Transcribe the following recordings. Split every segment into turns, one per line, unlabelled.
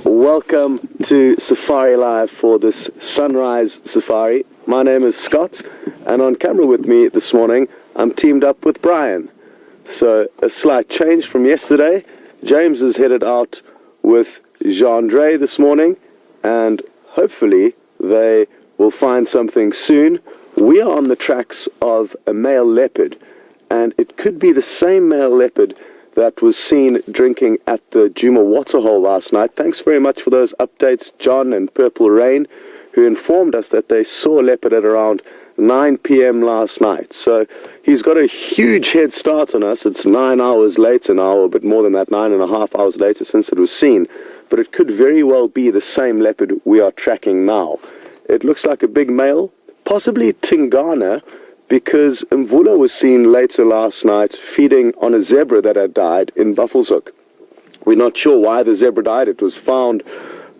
Welcome to Safari Live for this sunrise safari. My name is Scott, and on camera with me this morning, I'm teamed up with Bryan. So a slight change from yesterday. James is headed out with Jeandré this morning, and hopefully they will find something soon. We are on the tracks of a male leopard, and it could be the same male leopard that was seen drinking at the Djuma waterhole last night. Thanks very much for those updates, John and Purple Rain, who informed us that they saw a leopard at around 9 p.m. last night. So he's got a huge head start on us. It's 9 hours later now, or a bit more than that, 9.5 hours later since it was seen. But it could very well be the same leopard we are tracking now. It looks like a big male, possibly Tingana, because Mvula was seen later last night feeding on a zebra that had died in Buffelshoek. We're not sure why the zebra died. It was found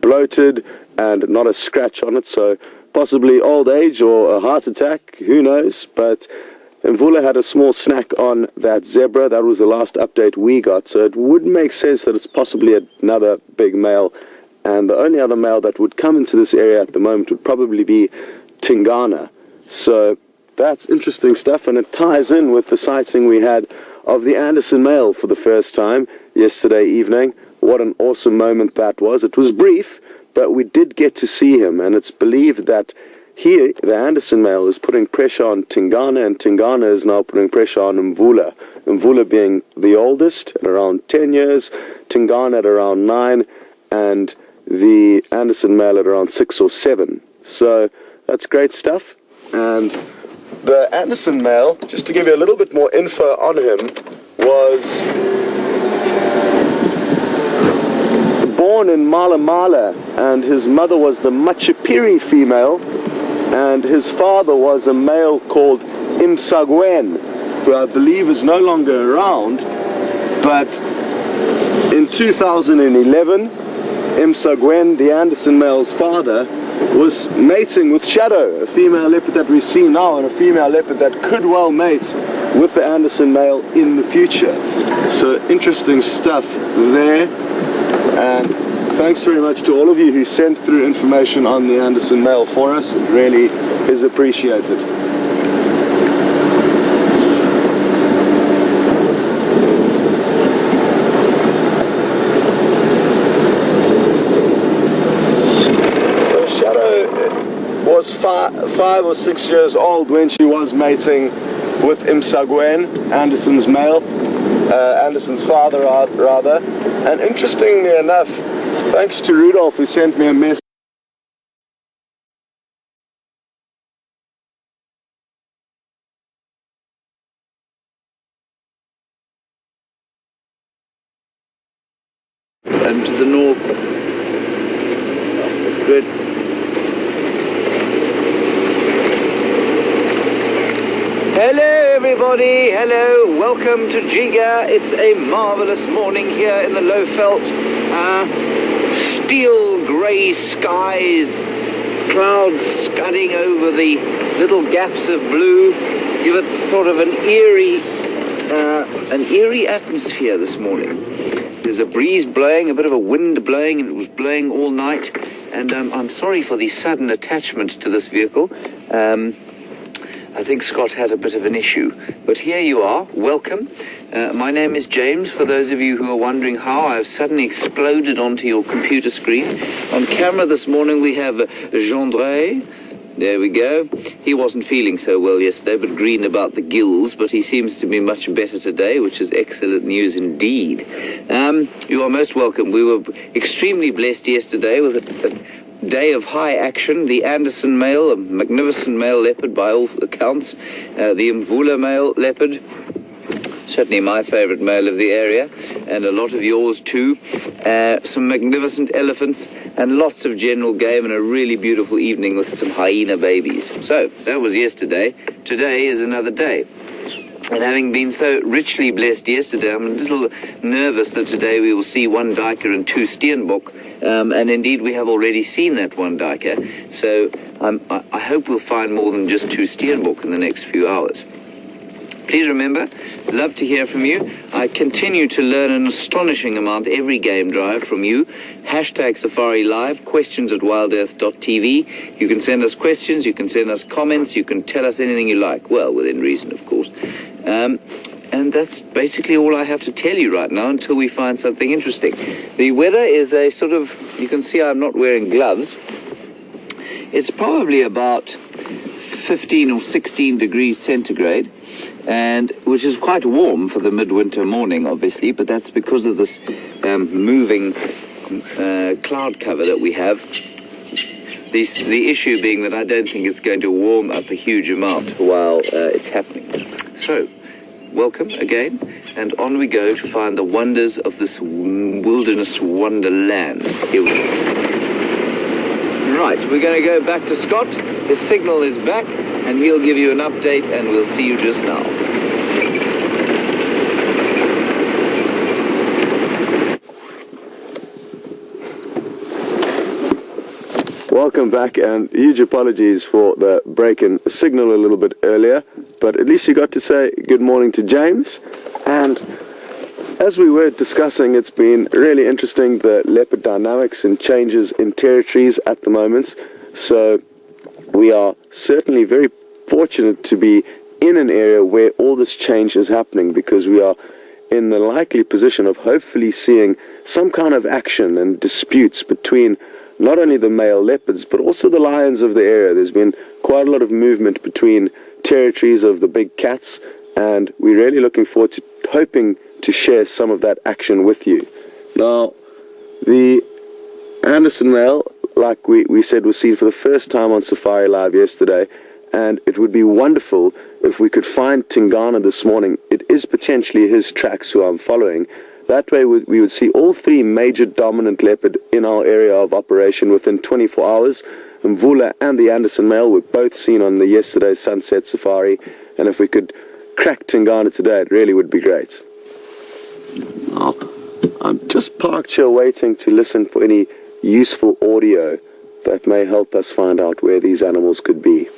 bloated and not a scratch on it, so possibly old age or a heart attack, who knows. But Mvula had a small snack on that zebra. That was the last update we got, so it would make sense that it's possibly another big male. And the only other male that would come into this area at the moment would probably be Tingana. So that's interesting stuff, and it ties in with the sighting we had of the Anderson male for the first time yesterday evening. What an awesome moment that was. It was brief, but we did get to see him, and it's believed that he, the Anderson male, is putting pressure on Tingana, and Tingana is now putting pressure on Mvula. Mvula being the oldest at around 10 years, Tingana at around 9, and the Anderson male at around 6 or 7. So that's great stuff. And the Anderson male, just to give you a little bit more info on him, was born in Mala Mala, and his mother was the Machipiri female, and his father was a male called Imsagwen, who I believe is no longer around. But in 2011, Imsagwen, the Anderson male's father, was mating with Shadow, a female leopard that we see now, and a female leopard that could well mate with the Anderson male in the future. So interesting stuff there, and thanks very much to all of you who sent through information on the Anderson male for us. It really is appreciated. Was 5 or 6 years old when she was mating with Imsagwen, Anderson's male, Anderson's father rather. And interestingly enough, thanks to Rudolph, who sent me a message and to the north. Good. Hello everybody, hello, welcome to Jiga. It's a marvelous morning here in the Lowveld. Steel grey skies, clouds scudding over the little gaps of blue. Give it sort of an eerie atmosphere this morning. There's a breeze blowing, a bit of a wind blowing, and it was blowing all night. And I'm sorry for the sudden attachment to this vehicle. I think Scott had a bit of an issue, but here you are. Welcome. My name is James. For those of you who are wondering how I've suddenly exploded onto your computer screen. On camera this morning we have Jeandré. There we go. He wasn't feeling so well yesterday, but green about the gills, but he seems to be much better today, which is excellent news indeed. You are most welcome. We were extremely blessed yesterday with a day of high action. The Anderson male, a magnificent male leopard by all accounts. The Mvula male leopard, certainly my favorite male of the area, and a lot of yours too. Some magnificent elephants and lots of general game, and a really beautiful evening with some hyena babies. So that was yesterday. Today is another day. And having been so richly blessed yesterday, I'm a little nervous that today we will see one duiker and 2 steenbok. And indeed, we have already seen that one duiker. So I hope we'll find more than just 2 steenbok in the next few hours.
Please remember, love to hear from you. I continue to learn an astonishing amount every game drive from you. Hashtag Safari Live, questions@wildearth.tv. You can send us questions, you can send us comments, you can tell us anything you like. Well, within reason, of course. And that's basically all I have to tell you right now until we find something interesting. The weather is a sort of, you can see I'm not wearing gloves. It's probably about 15 or 16 degrees centigrade, and which is quite warm for the midwinter morning, obviously, but that's because of this moving cloud cover that we have. The issue being that I don't think it's going to warm up a huge amount while it's happening. So, welcome again, and on we go to find the wonders of this wilderness wonderland. Here we go. Right, we're going to go back to Scott. His signal is back, and he'll give you an update, and we'll see you just now.
Welcome back, and huge apologies for the break in signal a little bit earlier, but at least you got to say good morning to James. And as we were discussing, it's been really interesting, the leopard dynamics and changes in territories at the moment. So we are certainly very fortunate to be in an area where all this change is happening, because we are in the likely position of hopefully seeing some kind of action and disputes between not only the male leopards, but also the lions of the area. There's been quite a lot of movement between territories of the big cats, and we're really looking forward to hoping to share some of that action with you. Now, the Anderson male, like we said, was seen for the first time on Safari Live yesterday, and it would be wonderful if we could find Tingana this morning. It is potentially his tracks who I'm following. That way we would see all three major dominant leopard in our area of operation within 24 hours. Mvula and the Anderson male were both seen on the yesterday's sunset safari, and if we could crack Tingana today, it really would be great. I'm just parked here waiting to listen for any useful audio that may help us find out where these animals could be.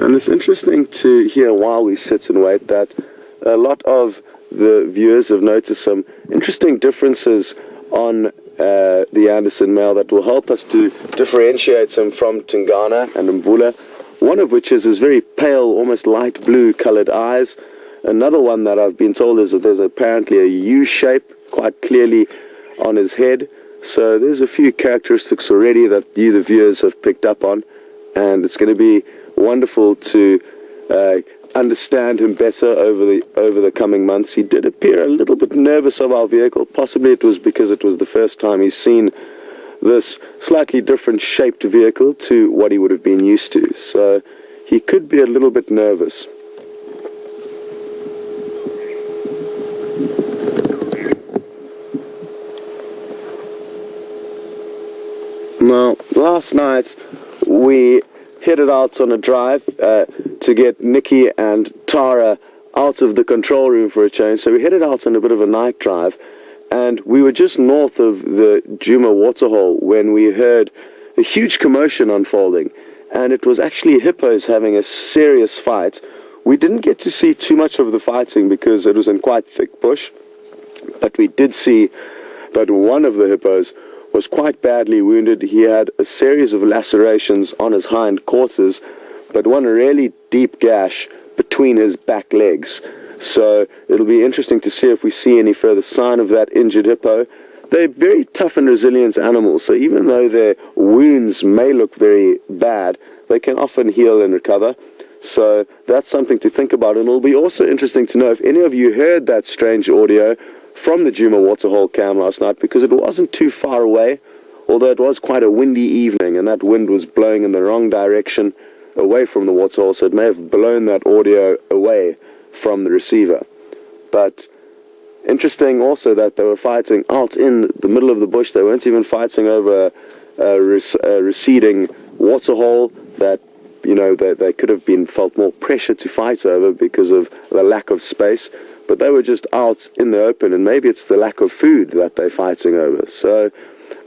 And it's interesting to hear while we sit and wait that a lot of the viewers have noticed some interesting differences on the Anderson male that will help us to differentiate him from Tingana and Mvula. One of which is his very pale, almost light blue colored eyes. Another one that I've been told is that there's apparently a U shape quite clearly on his head. So there's a few characteristics already that you, the viewers, have picked up on, and it's going to be wonderful to understand him better over the coming months. He did appear a little bit nervous of our vehicle. Possibly it was because it was the first time he's seen this slightly different shaped vehicle to what he would have been used to. So he could be a little bit nervous. Now, last night we headed out on a drive to get Nikki and Tara out of the control room for a change. So we headed out on a bit of a night drive, and we were just north of the Djuma waterhole when we heard a huge commotion unfolding, and it was actually hippos having a serious fight. We didn't get to see too much of the fighting because it was in quite thick bush, but we did see that one of the hippos was quite badly wounded. He had a series of lacerations on his hind quarters, but one really deep gash between his back legs. So it'll be interesting to see if we see any further sign of that injured hippo. They're very tough and resilient animals, so even though their wounds may look very bad, they can often heal and recover. So that's something to think about. And it'll be also interesting to know if any of you heard that strange audio from the Djuma waterhole cam last night, because it wasn't too far away, although it was quite a windy evening, and that wind was blowing in the wrong direction away from the waterhole, so it may have blown that audio away from the receiver. But interesting also that they were fighting out in the middle of the bush. They weren't even fighting over a receding waterhole that, you know, they could have been felt more pressure to fight over because of the lack of space. But they were just out in the open, and maybe it's the lack of food that they're fighting over. So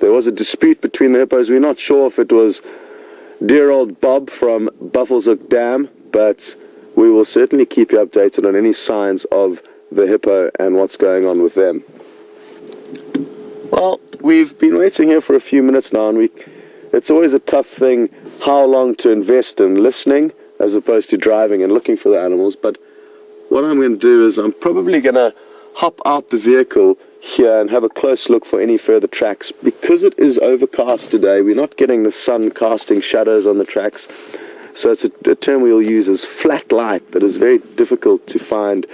there was a dispute between the hippos. We're not sure if it was dear old Bob from Buffelshoek Dam but we will certainly keep you updated on any signs of the hippo and what's going on with them. Well, we've been waiting here for a few minutes now, and it's always a tough thing how long to invest in listening as opposed to driving and looking for the animals. But what I'm going to do is I'm probably going to hop out the vehicle here and have a close look for any further tracks. Because it is overcast today, we're not getting the sun casting shadows on the tracks. So it's a term we'll use as flat light that is very difficult to find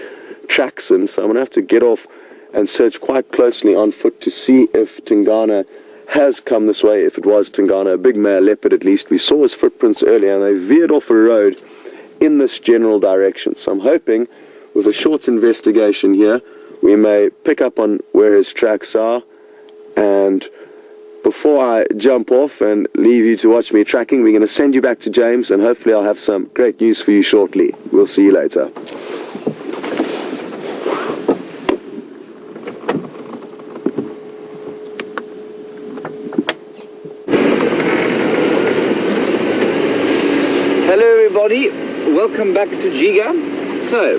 tracks in. So I'm going to have to get off and search quite closely on foot to see if Tingana has come this way. If it was Tingana, a big male leopard at least. We saw his footprints earlier, and they veered off a road in this general direction. So I'm hoping with a short investigation here, we may pick up on where his tracks are. And before I jump off and leave you to watch me tracking, we're going to send you back to James, and hopefully I'll have some great news for you shortly. We'll see you later.
Welcome back to Jiga. So,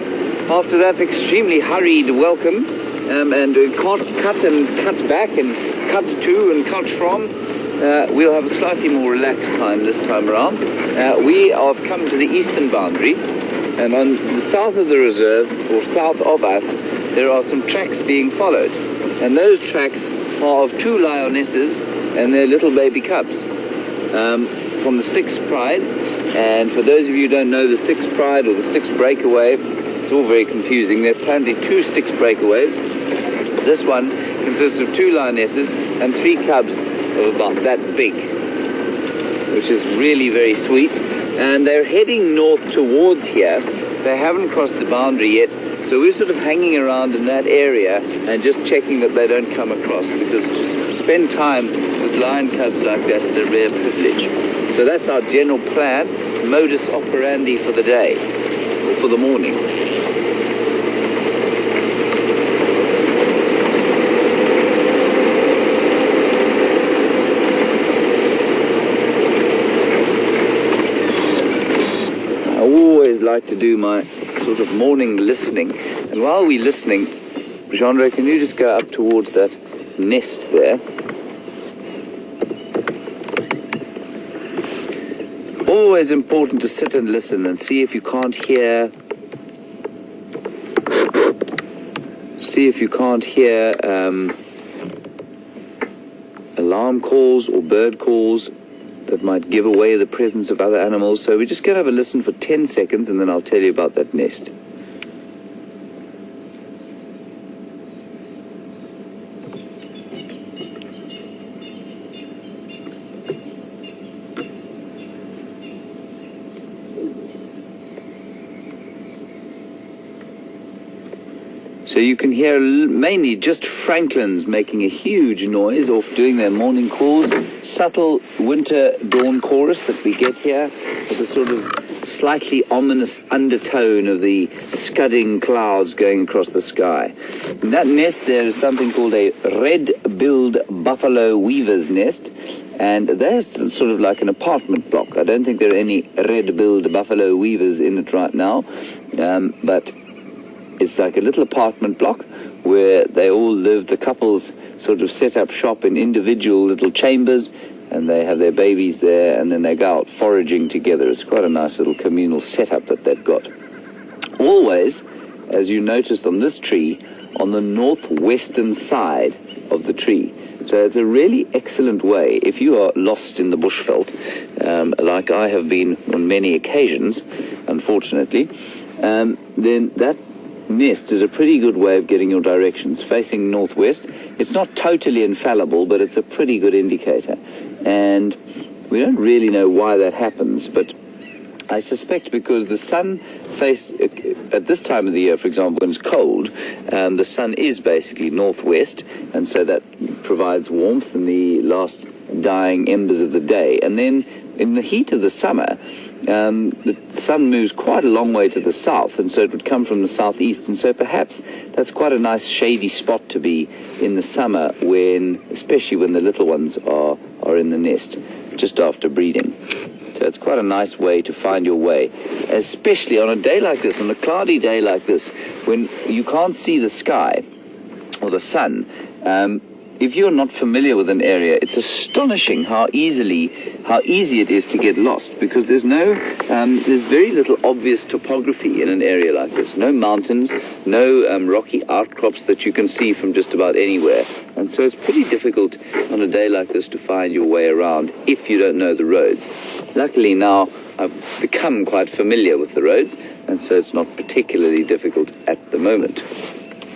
after that extremely hurried welcome, and cut and cut back and cut to and cut from, we'll have a slightly more relaxed time this time around. We have come to the eastern boundary, and on the south of the reserve, or south of us, there are some tracks being followed. And those tracks are of two lionesses and their little baby cubs from the Styx Pride. And for those of you who don't know the Styx Pride or the Styx Breakaway, it's all very confusing. There are apparently two Styx Breakaways. This one consists of two lionesses and three cubs of about that big, which is really very sweet. And they're heading north towards here. They haven't crossed the boundary yet, so we're sort of hanging around in that area and just checking that they don't come across, because to spend time with lion cubs like that is a rare privilege. So that's our general plan, modus operandi for the day, or for the morning. I always like to do my sort of morning listening. And while we're listening, Jeandré, can you just go up towards that nest there? Always important to sit and listen and see if you can't hear alarm calls or bird calls that might give away the presence of other animals. So we're just going to have a listen for 10 seconds, and then I'll tell you about that nest. So you can hear mainly just francolins making a huge noise off doing their morning calls. Subtle winter dawn chorus that we get here with a sort of slightly ominous undertone of the scudding clouds going across the sky. In that nest there is something called a red-billed buffalo weaver's nest. And that's sort of like an apartment block. I don't think there are any red-billed buffalo weavers in it right now, but it's like a little apartment block where they all live. The couples sort of set up shop in individual little chambers, and they have their babies there, and then they go out foraging together. It's quite a nice little communal setup that they've got. Always, as you noticed on this tree, on the northwestern side of the tree. So it's a really excellent way, if you are lost in the bushveld, like I have been on many occasions, unfortunately, then that nest is a pretty good way of getting your directions, facing northwest. It's not totally infallible, but it's a pretty good indicator. And we don't really know why that happens, but I suspect because the sun at this time of the year, for example, when it's cold, the sun is basically northwest, and so that provides warmth in the last dying embers of the day. And then in the heat of the summer, the sun moves quite a long way to the south, and so it would come from the southeast, and so perhaps that's quite a nice shady spot to be in the summer, especially when the little ones are in the nest just after breeding. So So it's quite a nice way to find your way, especially on a day like this, on a cloudy day like this, when you can't see the sky or the sun. If you're not familiar with an area, it's astonishing how easy it is to get lost, because there's very little obvious topography in an area like this. No mountains, no rocky outcrops that you can see from just about anywhere. And so it's pretty difficult on a day like this to find your way around if you don't know the roads. Luckily now I've become quite familiar with the roads, and so it's not particularly difficult at the moment.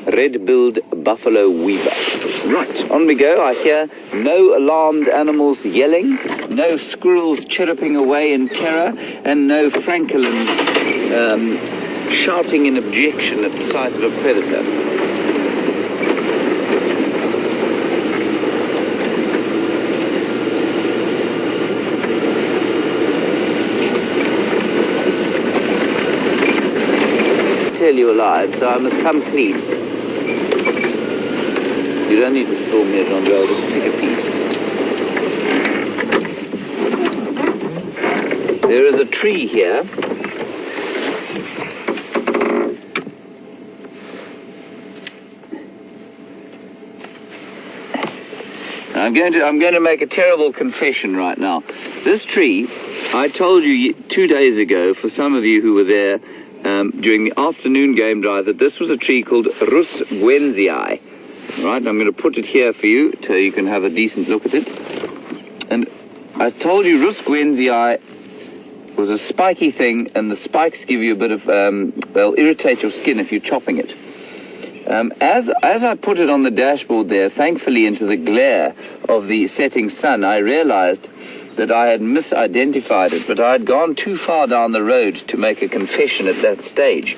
Red-billed buffalo weaver. Right, on we go. I hear no alarmed animals yelling, no squirrels chirruping away in terror, and no francolins shouting in objection at the sight of a predator. I tell you a lie, so I must come clean. You don't need to film here, Jeandré, I'll just pick a piece. There is a tree here. I'm going to make a terrible confession right now. This tree, I told you 2 days ago, for some of you who were there during the afternoon game drive, that this was a tree called Rus Gwenzii. Right, I'm going to put it here for you so you can have a decent look at it. And I told you Rus Gwenzii was a spiky thing, and the spikes give you a bit of, they'll irritate your skin if you're chopping it. As I put it on the dashboard there, thankfully into the glare of the setting sun, I realized that I had misidentified it, but I had gone too far down the road to make a confession at that stage.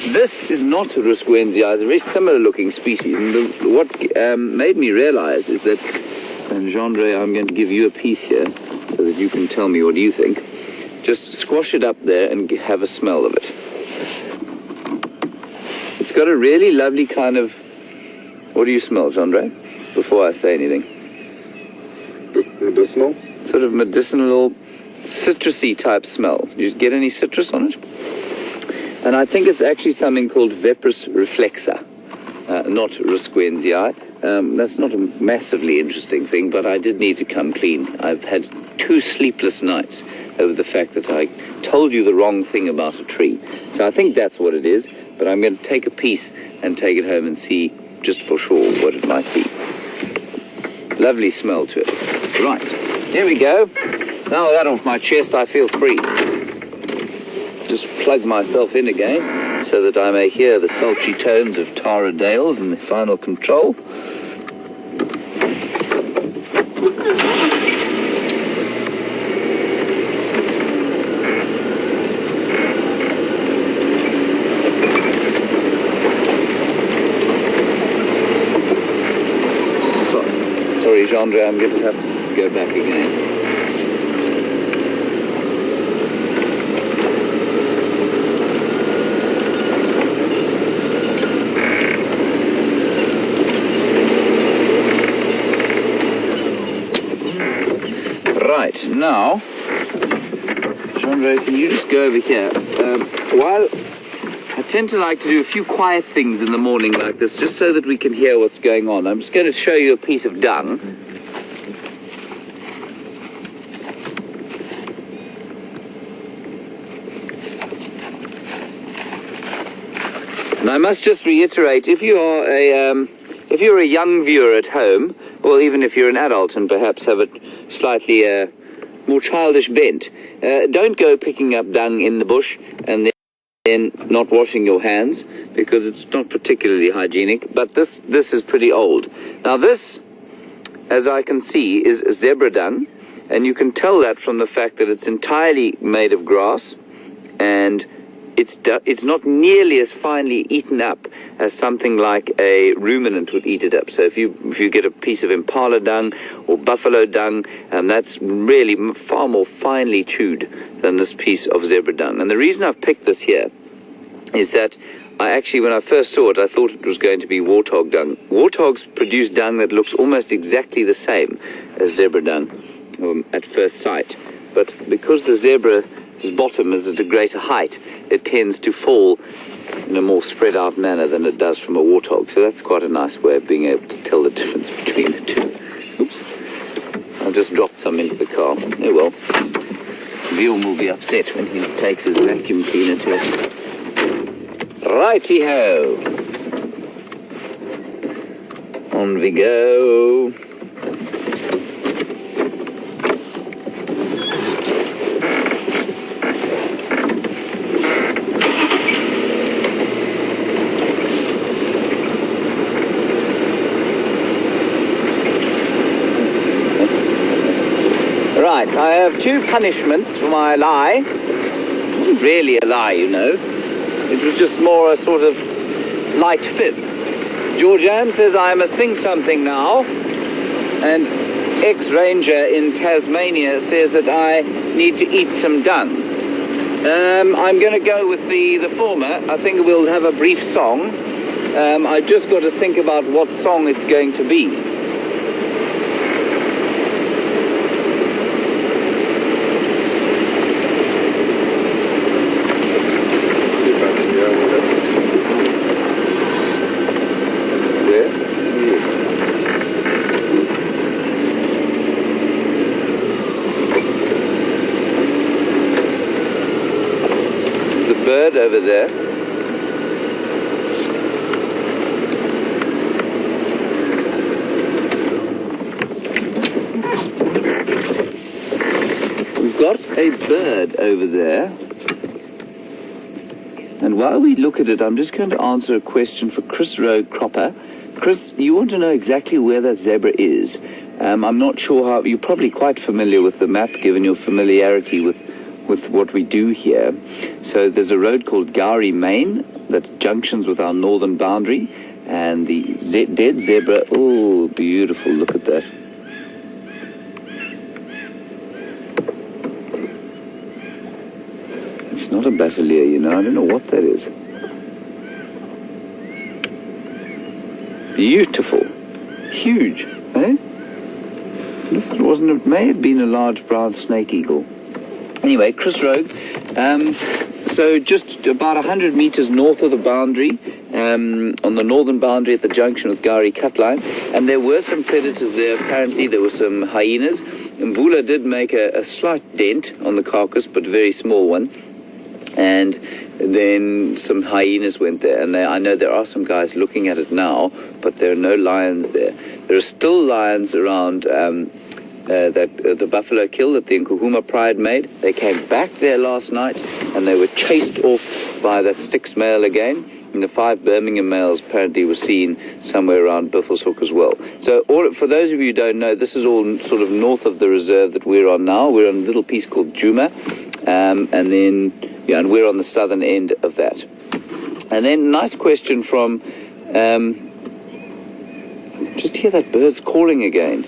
This is not a Rus Gwenzii, it's a very similar looking species, and what made me realize is that, and Jeandré, I'm going to give you a piece here so that you can tell me what you think. Just squash it up there and have a smell of it. It's got a really lovely kind of, what do you smell, Jeandré, before I say anything?
Medicinal?
Sort of medicinal, citrusy type smell. Did you get any citrus on it? And I think it's actually something called Veprus reflexa, not Rus Gwenzii. That's not a massively interesting thing, but I did need to come clean. I've had 2 sleepless nights over the fact that I told you the wrong thing about a tree. So I think that's what it is, but I'm going to take a piece and take it home and see just for sure what it might be. Lovely smell to it. Right, here we go. Now with that off my chest, I feel free. Just plug myself in again so that I may hear the sultry tones of Tara Dales and the final control. Sorry, Jeandré, I'm going to have to go back again. Right, now, Jeandré, can you just go over here? While I tend to like to do a few quiet things in the morning like this, just so that we can hear what's going on, I'm just going to show you a piece of dung. And I must just reiterate, if you're a young viewer at home, or even if you're an adult and perhaps have a slightly more childish bent, don't go picking up dung in the bush and then not washing your hands, because it's not particularly hygienic. But this is pretty old. Now this, as I can see, is zebra dung, and you can tell that from the fact that it's entirely made of grass, and it's not nearly as finely eaten up as something like a ruminant would eat it up. So if you get a piece of impala dung or buffalo dung, that's really far more finely chewed than this piece of zebra dung. And the reason I've picked this here is that when I first saw it, I thought it was going to be warthog dung. Warthogs produce dung that looks almost exactly the same as zebra dung at first sight. but because the zebra's bottom is at a greater height, it tends to fall in a more spread out manner than it does from a warthog. So that's quite a nice way of being able to tell the difference between the two. Oops. I just dropped some into the car. Oh well. Bjorn will be upset when he takes his vacuum cleaner to it. Righty-ho. On we go. Right, I have two punishments for my lie. It wasn't really a lie, you know. It was just more a sort of light fib. Georgianne says I must sing something now, and ex-ranger in Tasmania says that I need to eat some dung. I'm going to go with the former. I think we'll have a brief song. I've just got to think about what song it's going to be. Bird over there. We've got a bird over there. And while we look at it, I'm just going to answer a question for Chris Rowe Cropper. Chris, you want to know exactly where that zebra is. I'm not sure how. You're probably quite familiar with the map, given your familiarity with what we do here. So there's a road called Gowrie Main that junctions with our northern boundary, and the dead zebra, oh, beautiful, look at that. It's not a batelier, you know, I don't know what that is. Beautiful, huge, eh? It wasn't, it may have been a large brown snake eagle. Anyway, Chris Rogue, so just about 100 meters north of the boundary, on the northern boundary at the junction with Gowrie Cutline, and there were some predators there. Apparently there were some hyenas. Mvula did make a slight dent on the carcass, but a very small one, and then some hyenas went there, and I know there are some guys looking at it now, but there are no lions there. There are still lions around the buffalo kill that the Nkuhuma Pride made. They came back there last night, and they were chased off by that Styx male again. And the 5 Birmingham males apparently were seen somewhere around Buffelshoek as well. So for those of you who don't know, this is all sort of north of the reserve that we're on now. We're on a little piece called Juma, and we're on the southern end of that. And then nice question from, just hear that bird's calling again.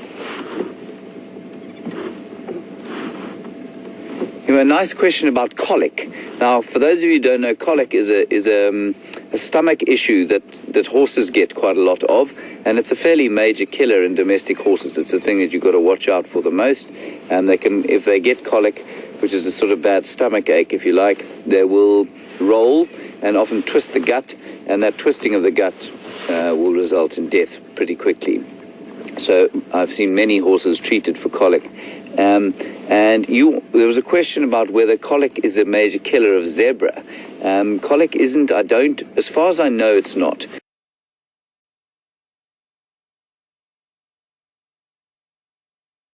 A nice question about colic. Now, for those of you who don't know, colic is a stomach issue that horses get quite a lot of, and it's a fairly major killer in domestic horses. It's a thing that you've got to watch out for the most. And they can, if they get colic, which is a sort of bad stomach ache, if you like, they will roll and often twist the gut, and that twisting of the gut will result in death pretty quickly. So I've seen many horses treated for colic. And there was a question about whether colic is a major killer of zebra. Colic isn't, as far as I know, it's not.